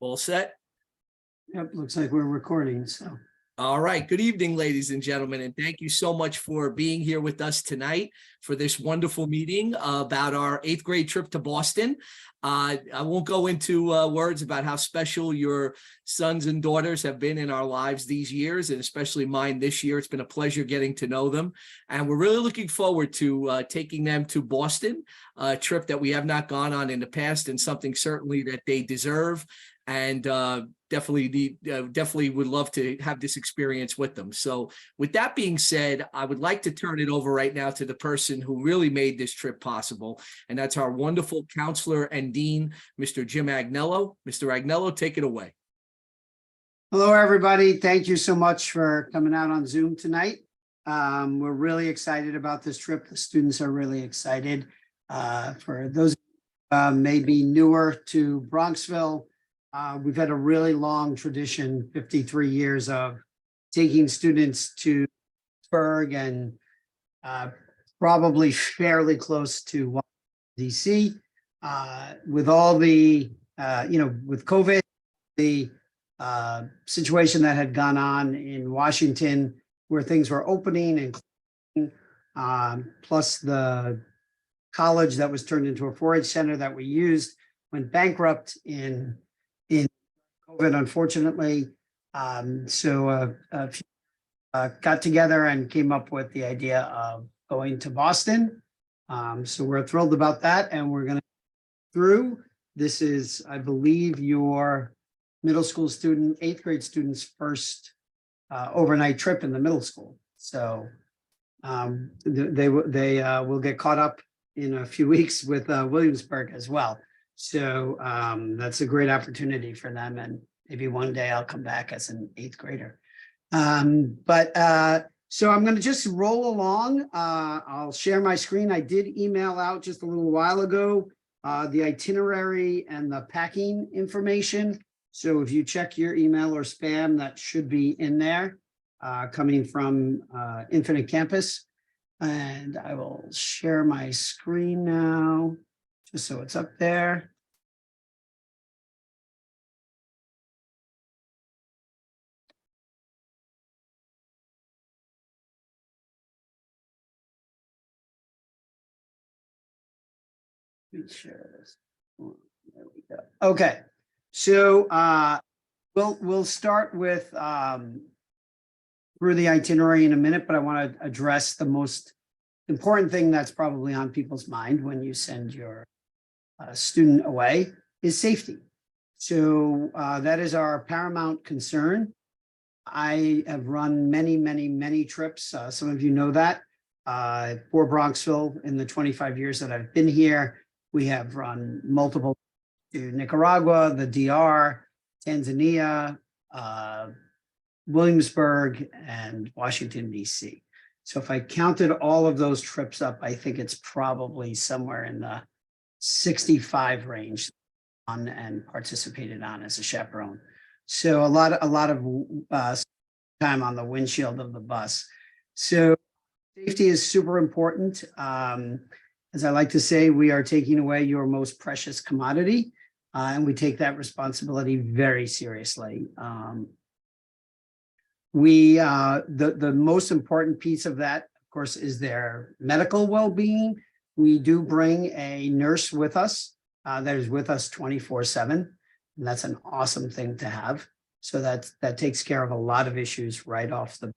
All set? Yep, looks like we're recording, so. All right. Good evening, ladies and gentlemen, and thank you so much for being here with us tonight for this wonderful meeting about our 8th grade trip to Boston. I won't go into words about how special your sons and daughters have been in our lives these years, and especially mine this year. It's been a pleasure getting to know them, and we're really looking forward to taking them to Boston, a trip that we have not gone on in the past, and something certainly that they deserve. And definitely would love to have this experience with them. So with that being said, I would like to turn it over right now to the person who really made this trip possible. And that's our wonderful counselor and dean, Mr. Jim Agnello. Mr. Agnello, take it away. Hello, everybody. Thank you so much for coming out on Zoom tonight. We're really excited about this trip. The students are really excited. For those maybe newer to Bronxville, we've had a really long tradition, 53 years of taking students to Pittsburgh and probably fairly close to Washington, D.C. With all the, with COVID, the situation that had gone on in Washington where things were opening and closing, plus the college that was turned into a 4-H center that we used went bankrupt in COVID, unfortunately. So got together and came up with the idea of going to Boston. So we're thrilled about that, and we're going to through. This is, I believe, your middle school student, 8th grade student's first overnight trip in the middle school. So they will get caught up in a few weeks with Williamsburg as well. So that's a great opportunity for them. And maybe one day I'll come back as an 8th grader. So I'm going to just roll along. I'll share my screen. I did email out just a little while ago the itinerary and the packing information. So if you check your email or spam, that should be in there, coming from Infinite Campus. And I will share my screen now, just so it's up there. Let me share this. There we go. Okay, so we'll start with through the itinerary in a minute, but I want to address the most important thing that's probably on people's mind when you send your student away is safety. So that is our paramount concern. I have run many trips. Some of you know that for Bronxville in the 25 years that I've been here. We have run multiple to Nicaragua, the DR, Tanzania, Williamsburg, and Washington, D.C. So if I counted all of those trips up, I think it's probably somewhere in the 65 range on and participated on as a chaperone. So a lot of time on the windshield of the bus. So safety is super important. As I like to say, we are taking away your most precious commodity, and we take that responsibility very seriously. The most important piece of that, of course, is their medical well-being. We do bring a nurse with us that is with us 24/7, and that's an awesome thing to have. So that takes care of a lot of issues right off the.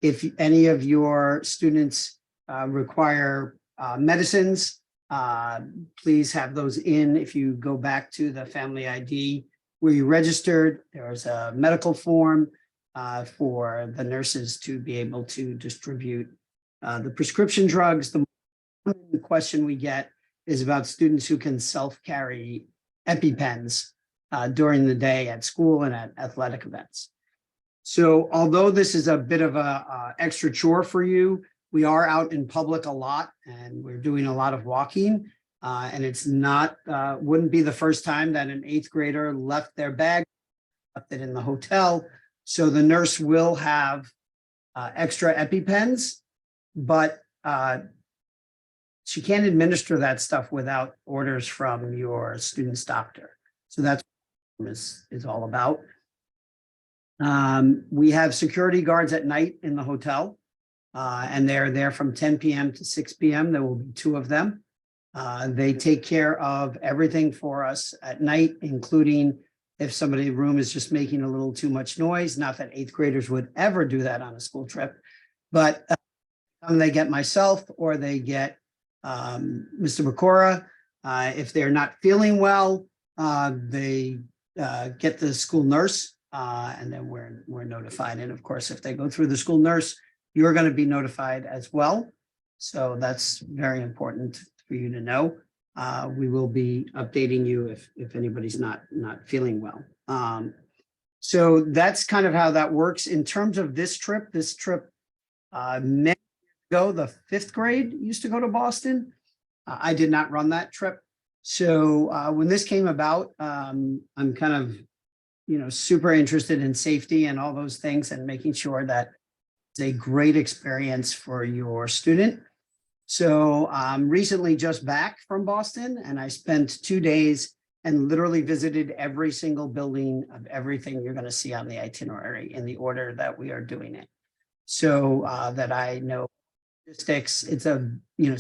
If any of your students require medicines, please have those in. If you go back to the family ID where you registered, there's a medical form for the nurses to be able to distribute the prescription drugs. The question we get is about students who can self-carry EpiPens during the day at school and at athletic events. So although this is a bit of a extra chore for you, we are out in public a lot and we're doing a lot of walking. And it's not, wouldn't be the first time that an 8th grader left their bag, left it in the hotel. So the nurse will have extra EpiPens, but she can't administer that stuff without orders from your student's doctor. So that's is all about. We have security guards at night in the hotel, and they're there from 10 p.m. to 6 p.m. There will be 2 of them. They take care of everything for us at night, including if somebody's room is just making a little too much noise. Not that 8th graders would ever do that on a school trip, but they get myself or they get Mr. Bakura. If they're not feeling well, they get the school nurse, and then we're notified. And of course, if they go through the school nurse, you're going to be notified as well. So that's very important for you to know. We will be updating you if anybody's not feeling well. So that's kind of how that works. In terms of this trip, many years ago, the 5th grade used to go to Boston. I did not run that trip. So when this came about, I'm kind of, super interested in safety and all those things and making sure that it's a great experience for your student. So I'm recently just back from Boston, and I spent 2 days and literally visited every single building of everything you're going to see on the itinerary in the order that we are doing it. So that I know logistics. It's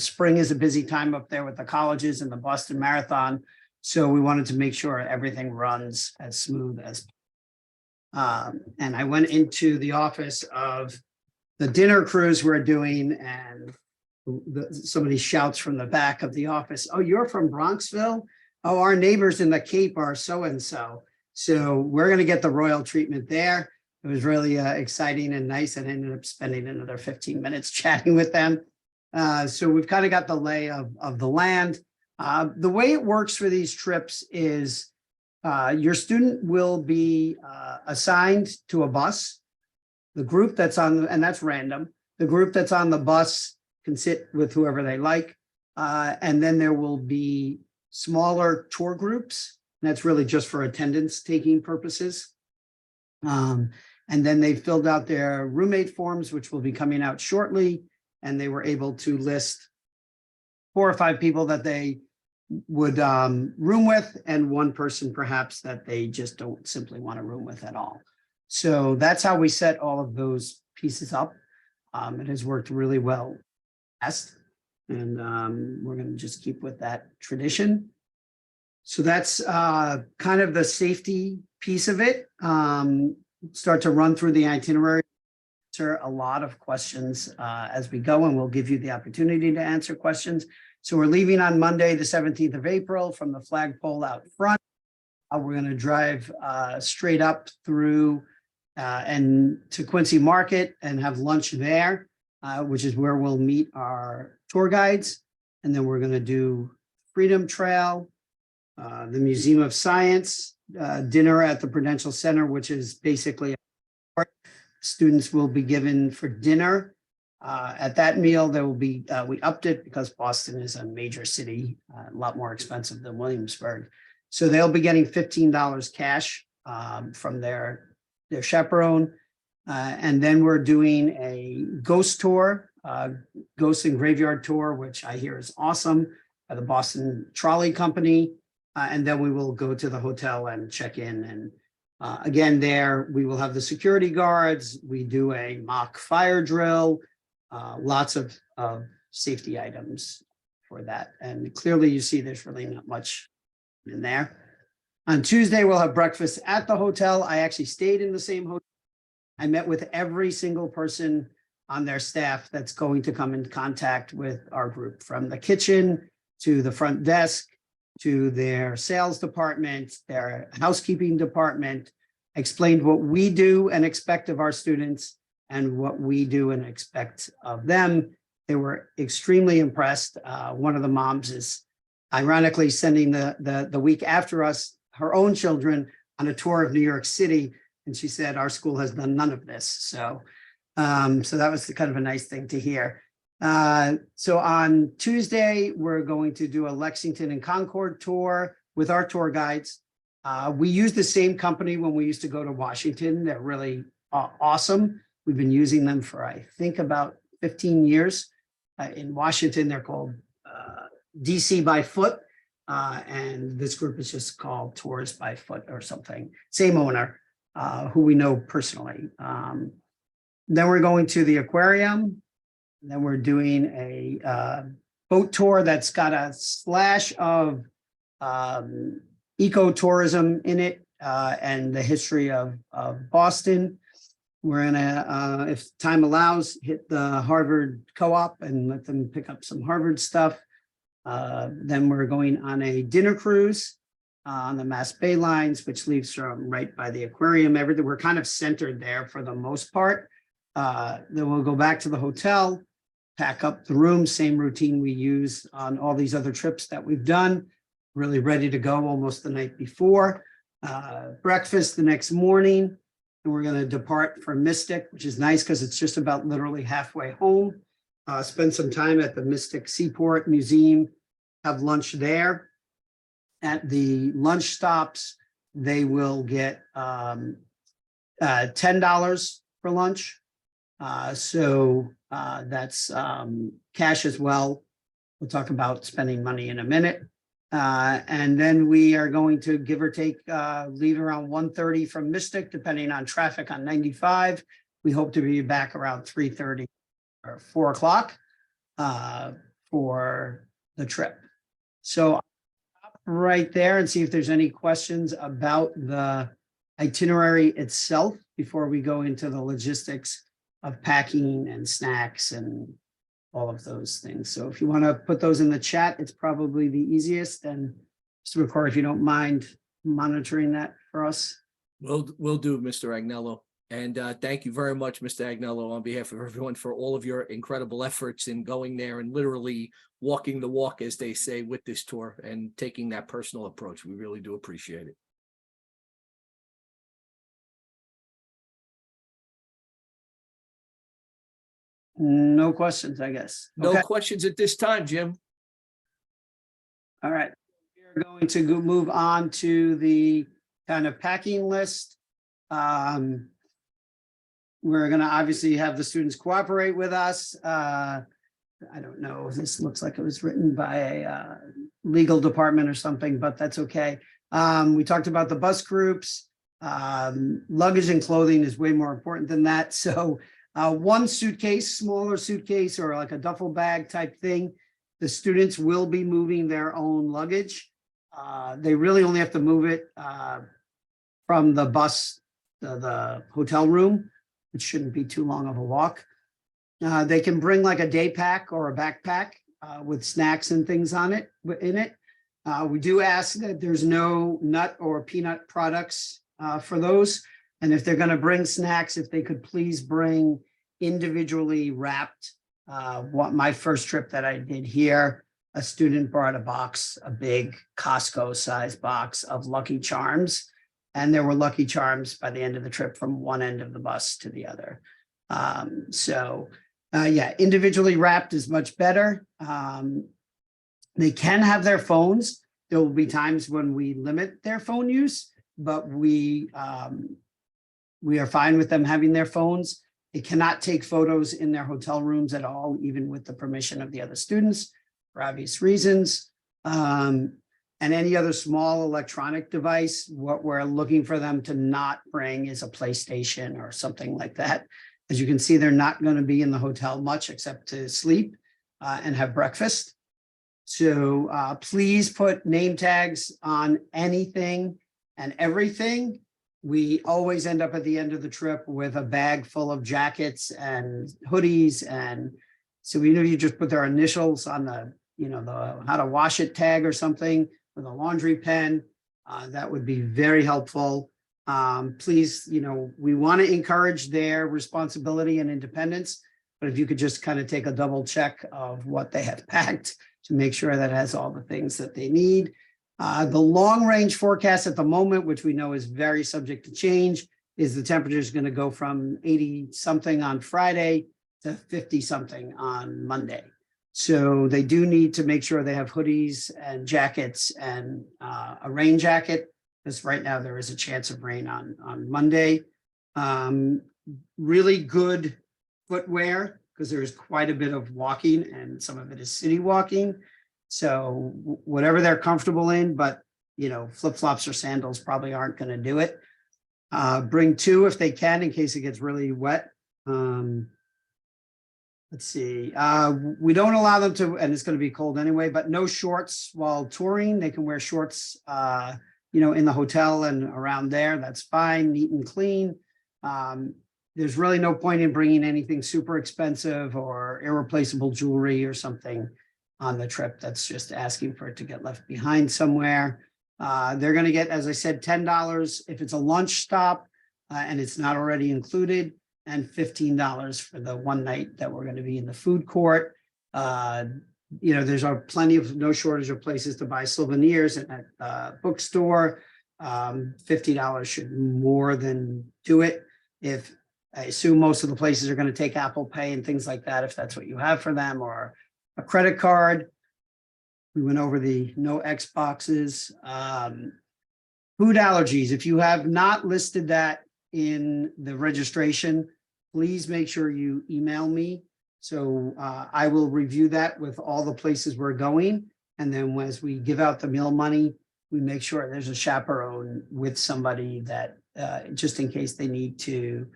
spring is a busy time up there with the colleges and the Boston Marathon. So we wanted to make sure everything runs as smooth as and I went into the office of the dinner cruise we're doing, and somebody shouts from the back of the office, "Oh, you're from Bronxville? Oh, our neighbors in the Cape are so-and-so." So we're going to get the royal treatment there. It was really exciting and nice, and ended up spending another 15 minutes chatting with them. So we've kind of got the lay of the land. The way it works for these trips is your student will be assigned to a bus. The group that's on, and that's random, the group that's on the bus can sit with whoever they like. And then there will be smaller tour groups. And that's really just for attendance taking purposes. And then they filled out their roommate forms, which will be coming out shortly. And they were able to list 4 or 5 people that they would room with, and 1 person perhaps that they just don't simply want to room with at all. So that's how we set all of those pieces up. It has worked really well. And we're going to just keep with that tradition. So that's kind of the safety piece of it. Start to run through the itinerary, answer a lot of questions as we go, and we'll give you the opportunity to answer questions. So we're leaving on Monday, the 17th of April from the flagpole out front. We're going to drive straight up through and to Quincy Market and have lunch there, which is where we'll meet our tour guides. And then we're going to do Freedom Trail, the Museum of Science, dinner at the Prudential Center, which is basically students will be given for dinner. At that meal, there will be, we upped it because Boston is a major city, a lot more expensive than Williamsburg. So they'll be getting $15 cash from their chaperone. And then we're doing a ghost tour, ghost and graveyard tour, which I hear is awesome, by the Boston Trolley Company. And then we will go to the hotel and check in. And again, there we will have the security guards. We do a mock fire drill, lots of safety items for that. And clearly you see there's really not much in there. On Tuesday, we'll have breakfast at the hotel. I actually stayed in the same hotel. I met with every single person on their staff that's going to come in contact with our group, from the kitchen to the front desk to their sales department, their housekeeping department. I explained what we do and expect of our students and what we do and expect of them. They were extremely impressed. One of the moms is ironically sending the week after us her own children on a tour of New York City. And she said, our school has done none of this. So that was kind of a nice thing to hear. So on Tuesday, we're going to do a Lexington and Concord tour with our tour guides. We use the same company when we used to go to Washington. They're really awesome. We've been using them for, I think, about 15 years. In Washington, they're called DC by Foot. And this group is just called Tours by Foot or something. Same owner, who we know personally. Then we're going to the aquarium. Then we're doing a boat tour that's got a slash of ecotourism in it, and the history of Boston. We're gonna, if time allows, hit the Harvard Co-op and let them pick up some Harvard stuff. Then we're going on a dinner cruise on the Mass Bay lines, which leaves from right by the aquarium. Everything, we're kind of centered there for the most part. Then we'll go back to the hotel, pack up the room, same routine we use on all these other trips that we've done. Really ready to go almost the night before. Breakfast the next morning, and we're going to depart for Mystic, which is nice because it's just about literally halfway home. Spend some time at the Mystic Seaport Museum, have lunch there. At the lunch stops, they will get $10 for lunch. So that's cash as well. We'll talk about spending money in a minute. And then we are going to give or take leave around 1:30 from Mystic, depending on traffic on 95. We hope to be back around 3:30 or 4 o'clock for the trip. So right there and see if there's any questions about the itinerary itself before we go into the logistics of packing and snacks and all of those things. So if you want to put those in the chat, it's probably the easiest. And Mr. McCord, if you don't mind monitoring that for us. We'll do, Mr. Agnello. And thank you very much, Mr. Agnello, on behalf of everyone for all of your incredible efforts in going there and literally walking the walk, as they say, with this tour and taking that personal approach. We really do appreciate it. No questions, I guess. No Okay. questions at this time, Jim. All right. We're going to move on to the kind of packing list. We're going to obviously have the students cooperate with us. I don't know if this looks like it was written by a legal department or something, but that's okay. We talked about the bus groups. Luggage and clothing is way more important than that. So one suitcase, smaller suitcase, or like a duffel bag type thing. The students will be moving their own luggage. They really only have to move it from the bus to the hotel room. It shouldn't be too long of a walk. They can bring like a day pack or a backpack with snacks and things on it, in it. We do ask that there's no nut or peanut products for those. And if they're going to bring snacks, if they could please bring individually wrapped. My first trip that I did here, a student brought a box, a big Costco size box of Lucky Charms. And there were Lucky Charms by the end of the trip from one end of the bus to the other. Yeah, individually wrapped is much better. They can have their phones. There will be times when we limit their phone use, but we are fine with them having their phones. They cannot take photos in their hotel rooms at all, even with the permission of the other students, for obvious reasons. And any other small electronic device, what we're looking for them to not bring is a PlayStation or something like that. As you can see, they're not going to be in the hotel much except to sleep and have breakfast. So please put name tags on anything and everything. We always end up at the end of the trip with a bag full of jackets and hoodies. And so even if you just put their initials on the, the how to wash it tag or something with a laundry pen, that would be very helpful. Please, we want to encourage their responsibility and independence, but if you could just kind of take a double check of what they have packed to make sure that it has all the things that they need. The long range forecast at the moment, which we know is very subject to change, is the temperature is going to go from 80 something on Friday to 50 something on Monday. So they do need to make sure they have hoodies and jackets and a rain jacket, because right now there is a chance of rain on Monday. Really good footwear, because there is quite a bit of walking and some of it is city walking. So whatever they're comfortable in, but flip-flops or sandals probably aren't going to do it. Bring two if they can in case it gets really wet. Let's see. We don't allow them to, and it's going to be cold anyway, but no shorts while touring. They can wear shorts, in the hotel and around there. That's fine, neat and clean. There's really no point in bringing anything super expensive or irreplaceable jewelry or something on the trip. That's just asking for it to get left behind somewhere. They're going to get, as I said, $10 if it's a lunch stop and it's not already included, and $15 for the one night that we're going to be in the food court. There's plenty of no shortage of places to buy souvenirs at bookstore. $50 should more than do it. If I assume most of the places are going to take Apple Pay and things like that, if that's what you have for them, or a credit card. We went over the no Xboxes. Food allergies. If you have not listed that in the registration, please make sure you email me. So I will review that with all the places we're going. And then as we give out the meal money, we make sure there's a chaperone with somebody that just in case they need to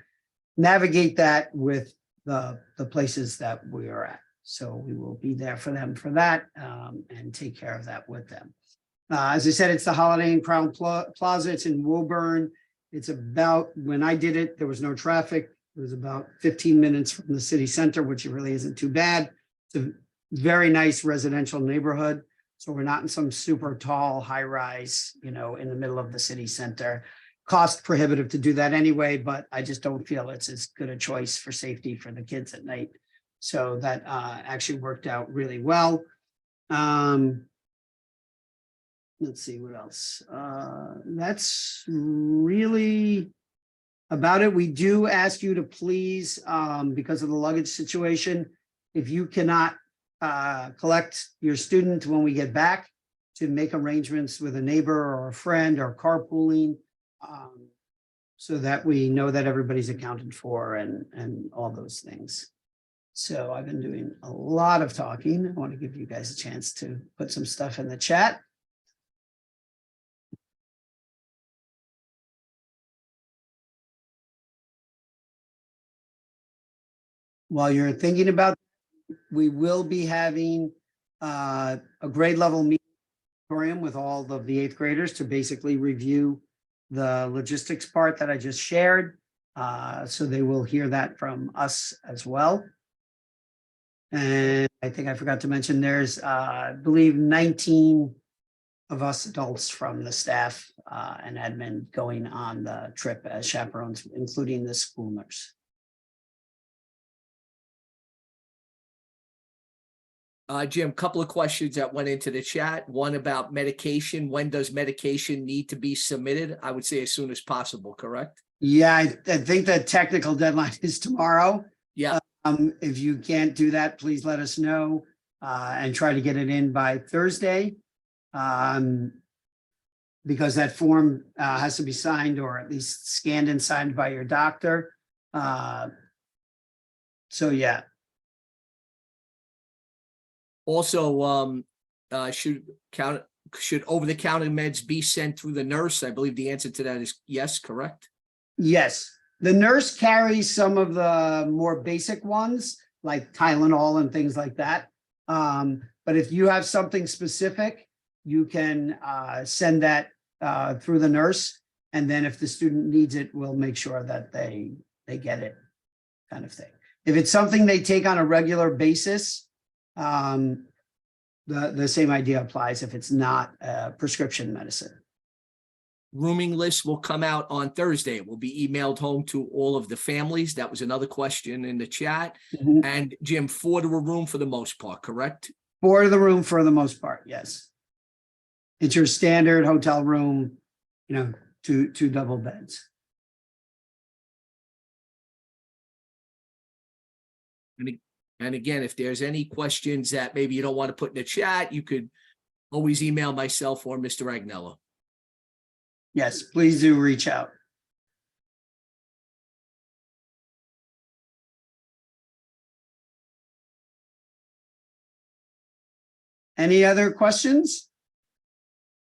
navigate that with the places that we are at. So we will be there for them for that and take care of that with them. As I said, it's the Holiday Inn Crown Plaza. It's in Woburn. It's about, when I did it, there was no traffic. It was about 15 minutes from the city center, which really isn't too bad. It's a very nice residential neighborhood. So we're not in some super tall high rise, in the middle of the city center. Cost prohibitive to do that anyway, but I just don't feel it's as good a choice for safety for the kids at night. So that actually worked out really well. Let's see what else. That's really about it. We do ask you to please, because of the luggage situation, if you cannot collect your student when we get back, to make arrangements with a neighbor or a friend or carpooling, so that we know that everybody's accounted for and all those things. So I've been doing a lot of talking. I want to give you guys a chance to put some stuff in the chat. While you're thinking about it, we will be having a grade level meeting with all of the 8th graders to basically review the logistics part that I just shared. So they will hear that from us as well. And I think I forgot to mention there's, I believe, 19 of us adults from the staff and admin going on the trip as chaperones, including the school nurse. Jim, couple of questions that went into the chat. One about medication. When does medication need to be submitted? I would say as soon as possible, correct? Yeah, I think the technical deadline is tomorrow. Yeah. If you can't do that, please let us know and try to get it in by Thursday. Because that form has to be signed or at least scanned and signed by your doctor. So yeah. Also, should over-the-counter meds be sent through the nurse? I believe the answer to that is yes, correct? Yes. The nurse carries some of the more basic ones like Tylenol and things like that. But if you have something specific, you can send that through the nurse. And then if the student needs it, we'll make sure that they get it, kind of thing. If it's something they take on a regular basis, the same idea applies if it's not prescription medicine. Rooming list will come out on Thursday. It will be emailed home to all of the families. That was another question in the chat. Mm-hmm. And Jim, 4 to a room for the most part, correct? 4 to the room for the most part, yes. It's your standard hotel room, 2 double beds. And again, if there's any questions that maybe you don't want to put in the chat, you could always email myself or Mr. Agnello. Yes, please do reach out. Any other questions?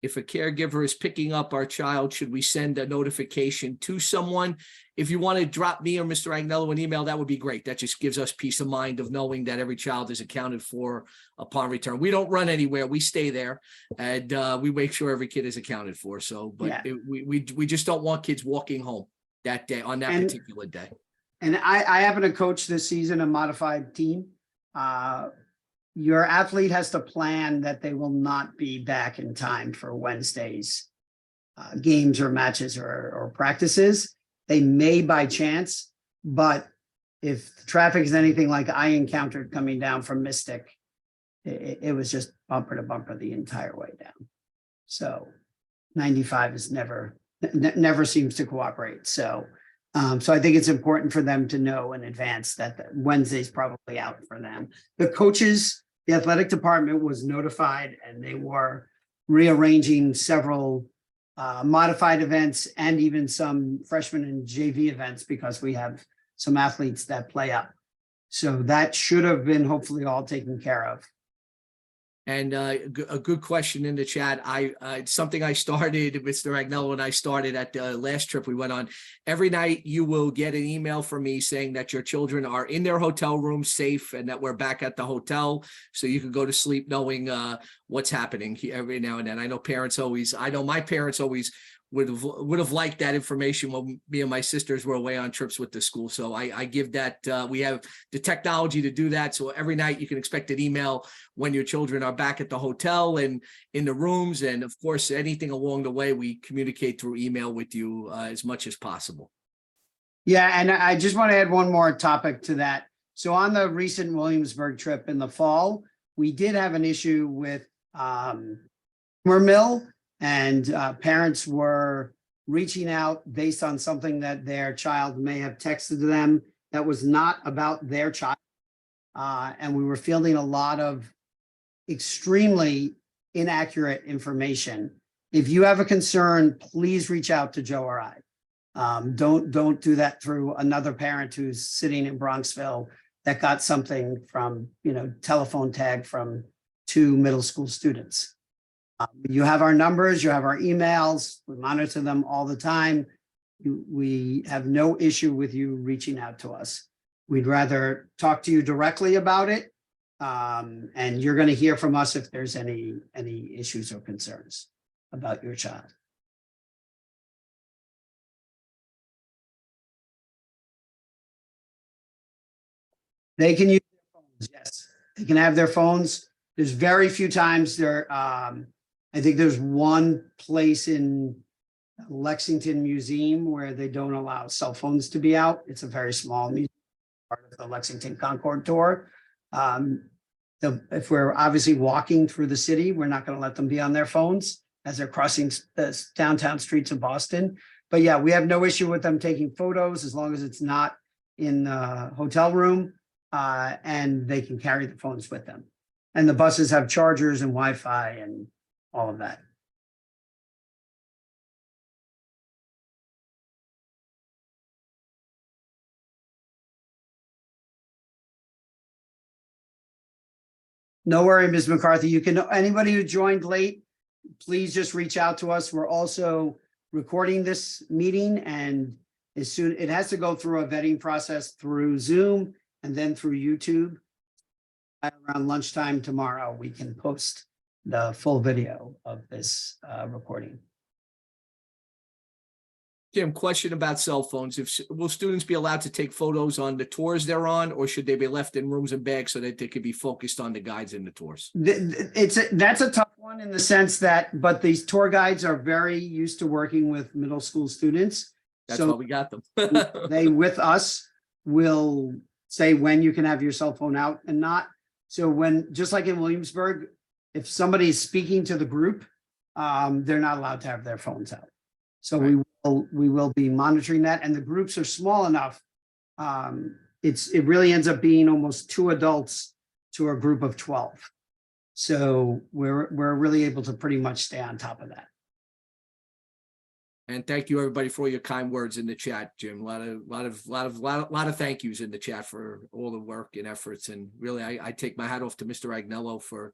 If a caregiver is picking up our child, should we send a notification to someone? If you want to drop me or Mr. Agnello an email, that would be great. That just gives us peace of mind of knowing that every child is accounted for upon return. We don't run anywhere. We stay there, and we make sure every kid is accounted for. So, but Yeah. we just don't want kids walking home that day on that particular day. And I happen to coach this season a modified team. Your athlete has to plan that they will not be back in time for Wednesday's games or matches or practices. They may by chance, but if the traffic is anything like I encountered coming down from Mystic, it was just bumper to bumper the entire way down. So 95 is never seems to cooperate. So I think it's important for them to know in advance that Wednesday's probably out for them. The coaches, the athletic department was notified, and they were rearranging several modified events and even some freshman and JV events because we have some athletes that play up. So that should have been hopefully all taken care of. And a good question in the chat. Something I started, Mr. Agnello and I started at the last trip we went on. Every night you will get an email from me saying that your children are in their hotel room safe and that we're back at the hotel. So you can go to sleep knowing what's happening every now and then. I know my parents always would have liked that information when me and my sisters were away on trips with the school. So I give that, we have the technology to do that. So every night you can expect an email when your children are back at the hotel and in the rooms. And of course, anything along the way, we communicate through email with you as much as possible. Yeah, and I just want to add one more topic to that. So on the recent Williamsburg trip in the fall, we did have an issue with Mill. And parents were reaching out based on something that their child may have texted to them that was not about their child. And we were fielding a lot of extremely inaccurate information. If you have a concern, please reach out to Joe or I. Don't do that through another parent who's sitting in Bronxville that got something from, telephone tag from 2 middle school students. You have our numbers, you have our emails, we monitor them all the time. We have no issue with you reaching out to us. We'd rather talk to you directly about it. And you're going to hear from us if there's any issues or concerns about your child. They can use their phones, yes. They can have their phones. There's very few times there. I think there's one place in Lexington Museum where they don't allow cell phones to be out. It's a very small museum, part of the Lexington Concord tour. If we're obviously walking through the city, we're not going to let them be on their phones as they're crossing the downtown streets of Boston. But yeah, we have no issue with them taking photos as long as it's not in the hotel room, and they can carry the phones with them. And the buses have chargers and Wi-Fi and all of that. No worry, Ms. McCarthy. Anybody who joined late, please just reach out to us. We're also recording this meeting, and it has to go through a vetting process through Zoom and then through YouTube. Around lunchtime tomorrow, we can post the full video of this recording. Jim, question about cell phones. Will students be allowed to take photos on the tours they're on, or should they be left in rooms and bags so that they could be focused on the guides and the tours? That's a tough one in the sense that, but these tour guides are very used to working with middle school students. That's why we got them. They, with us, will say when you can have your cell phone out and not. So just like in Williamsburg, if somebody is speaking to the group, they're not allowed to have their phones out. So right. we will be monitoring that, and the groups are small enough. It really ends up being almost 2 adults to a group of 12. So we're really able to pretty much stay on top of that. And thank you everybody for your kind words in the chat, Jim. A lot of thank yous in the chat for all the work and efforts. And really, I take my hat off to Mr. Agnello for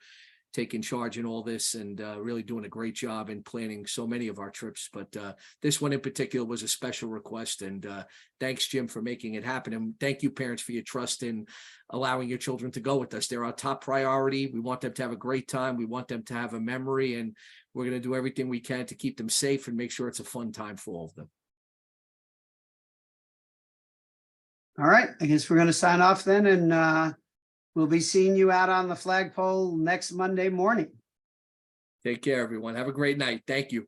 taking charge in all this and really doing a great job in planning so many of our trips. But this one in particular was a special request. And thanks, Jim, for making it happen. And thank you, parents, for your trust in allowing your children to go with us. They're our top priority. We want them to have a great time. We want them to have a memory. And we're going to do everything we can to keep them safe and make sure it's a fun time for all of them. All right, I guess we're going to sign off then, and we'll be seeing you out on the flagpole next Monday morning. Take care, everyone. Have a great night. Thank you.